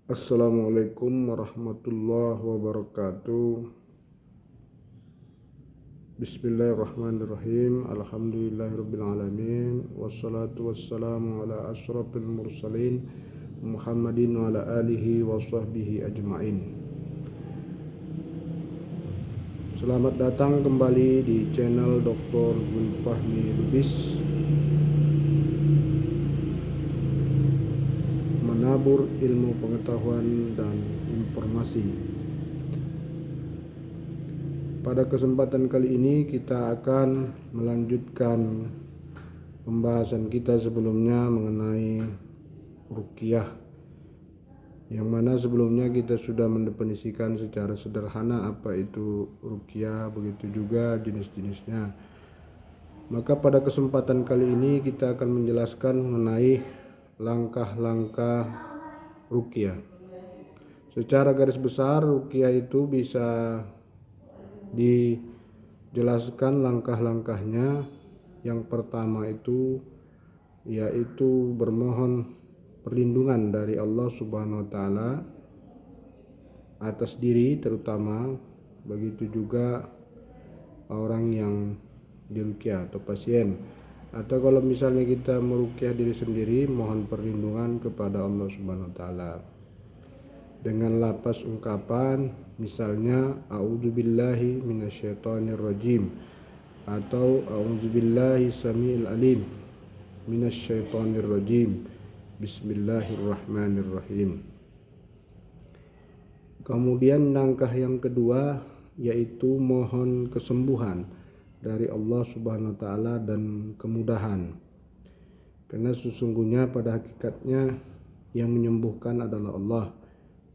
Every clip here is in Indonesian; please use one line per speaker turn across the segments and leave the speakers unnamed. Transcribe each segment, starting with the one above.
Assalamualaikum warahmatullahi wabarakatuh. Bismillahirrahmanirrahim. Alhamdulillahirabbil alamin. Wassalatu wassalamu ala asyrafil mursalin Muhammadin wa ala alihi wa sahbihi ajmain. Selamat datang kembali di channel Dr. Zulfahmi Lubis, menabur ilmu pengetahuan dan informasi. Pada kesempatan kali ini kita akan melanjutkan pembahasan kita sebelumnya mengenai ruqyah, yang mana sebelumnya kita sudah mendefinisikan secara sederhana apa itu ruqyah, begitu juga jenis-jenisnya. Maka pada kesempatan kali ini kita akan menjelaskan mengenai langkah-langkah ruqyah. Secara garis besar, ruqyah itu bisa dijelaskan langkah-langkahnya. Yang pertama itu yaitu bermohon perlindungan dari Allah Subhanahu wa taala atas diri terutama, begitu juga orang yang diruqyah atau pasien. Atau kalau misalnya kita meruqyah diri sendiri, mohon perlindungan kepada Allah Subhanahu wa taala dengan lapas ungkapan misalnya a'udzubillahi minasyaitonirrajim atau a'udzubillahi samiil alim minasyaitonirrajim, bismillahirrahmanirrahim. Kemudian langkah yang kedua yaitu mohon kesembuhan dari Allah Subhanahu wa taala dan kemudahan. Karena sesungguhnya pada hakikatnya yang menyembuhkan adalah Allah.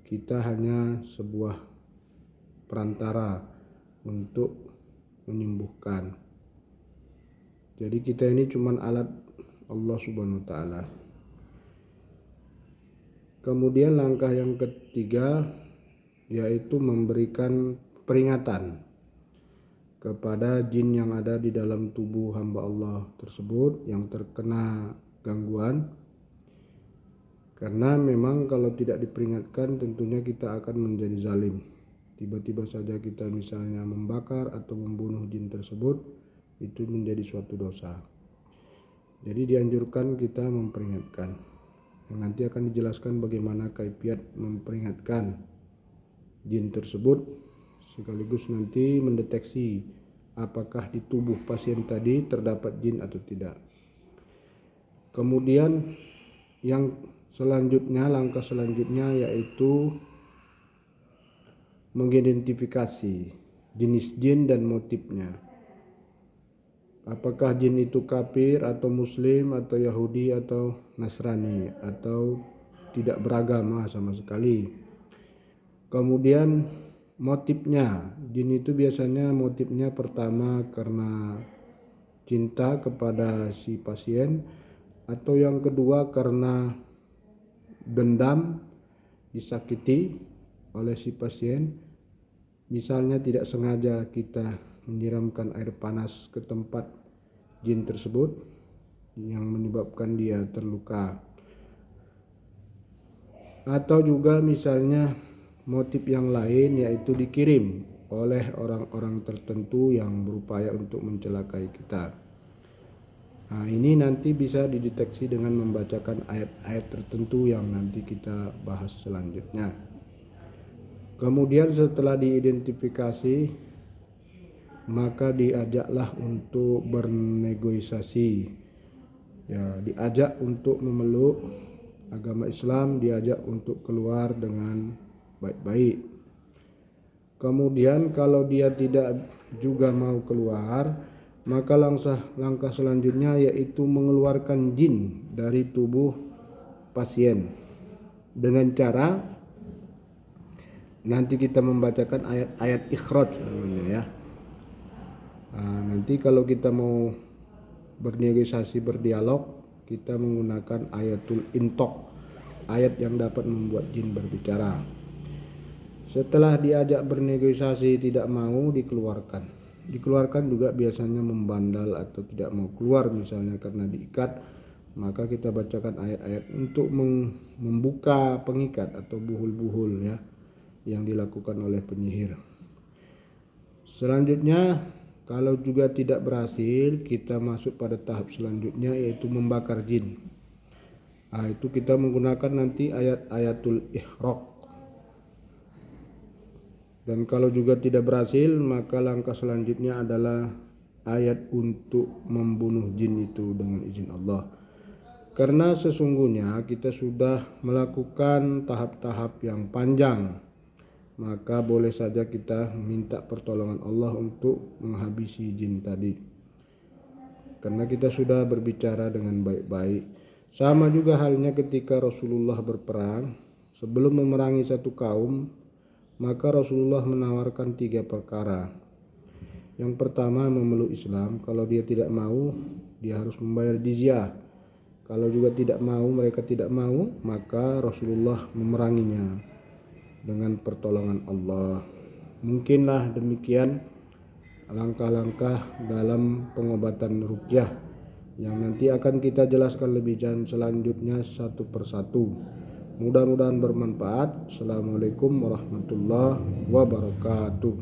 Kita hanya sebuah perantara untuk menyembuhkan. Jadi kita ini cuma alat Allah Subhanahu wa taala. Kemudian langkah yang ketiga yaitu memberikan peringatan kepada jin yang ada di dalam tubuh hamba Allah tersebut yang terkena gangguan. Karena memang kalau tidak diperingatkan tentunya kita akan menjadi zalim. Tiba-tiba saja kita misalnya membakar atau membunuh jin tersebut, itu menjadi suatu dosa. Jadi dianjurkan kita memperingatkan. Yang nanti akan dijelaskan bagaimana kaifiat memperingatkan jin tersebut, sekaligus nanti mendeteksi apakah di tubuh pasien tadi terdapat jin atau tidak. Kemudian yang selanjutnya, langkah selanjutnya yaitu mengidentifikasi jenis jin dan motifnya. Apakah jin itu kafir atau muslim atau Yahudi atau Nasrani atau tidak beragama sama sekali. Kemudian motifnya, jin itu biasanya motifnya pertama karena cinta kepada si pasien, atau yang kedua karena dendam, disakiti oleh si pasien. Misalnya tidak sengaja kita menyiramkan air panas ke tempat jin tersebut yang menyebabkan dia terluka. Atau juga misalnya motif yang lain yaitu dikirim oleh orang-orang tertentu yang berupaya untuk mencelakai kita. Nah, ini nanti bisa dideteksi dengan membacakan ayat-ayat tertentu yang nanti kita bahas selanjutnya. Kemudian setelah diidentifikasi, maka diajaklah untuk bernegosiasi. Ya, diajak untuk memeluk agama Islam, diajak untuk keluar dengan baik-baik. Kemudian kalau dia tidak juga mau keluar, maka langkah selanjutnya yaitu mengeluarkan jin dari tubuh pasien dengan cara nanti kita membacakan ayat-ayat ikhraj namanya ya. Nah, nanti kalau kita mau bernegosiasi, berdialog, kita menggunakan ayatul intok, ayat yang dapat membuat jin berbicara. Setelah diajak bernegosiasi tidak mau, dikeluarkan juga biasanya membandal atau tidak mau keluar misalnya karena diikat, maka kita bacakan ayat-ayat untuk membuka pengikat atau buhul-buhul ya yang dilakukan oleh penyihir. Selanjutnya, kalau juga tidak berhasil, kita masuk pada tahap selanjutnya, yaitu membakar jin. Itu kita menggunakan nanti ayat-ayatul ihraq. Dan kalau juga tidak berhasil, maka langkah selanjutnya adalah ayat untuk membunuh jin itu dengan izin Allah. Karena sesungguhnya kita sudah melakukan tahap-tahap yang panjang, maka boleh saja kita minta pertolongan Allah untuk menghabisi jin tadi. Karena kita sudah berbicara dengan baik-baik. Sama juga halnya ketika Rasulullah berperang. Sebelum memerangi satu kaum, maka Rasulullah menawarkan 3 perkara. Yang pertama, memeluk Islam. Kalau dia tidak mau, dia harus membayar jizyah. Kalau juga mereka tidak mau, maka Rasulullah memeranginya dengan pertolongan Allah. Mungkinlah demikian langkah-langkah dalam pengobatan ruqyah yang nanti akan kita jelaskan lebih selanjutnya satu persatu. Mudah-mudahan bermanfaat. Assalamualaikum warahmatullahi wabarakatuh.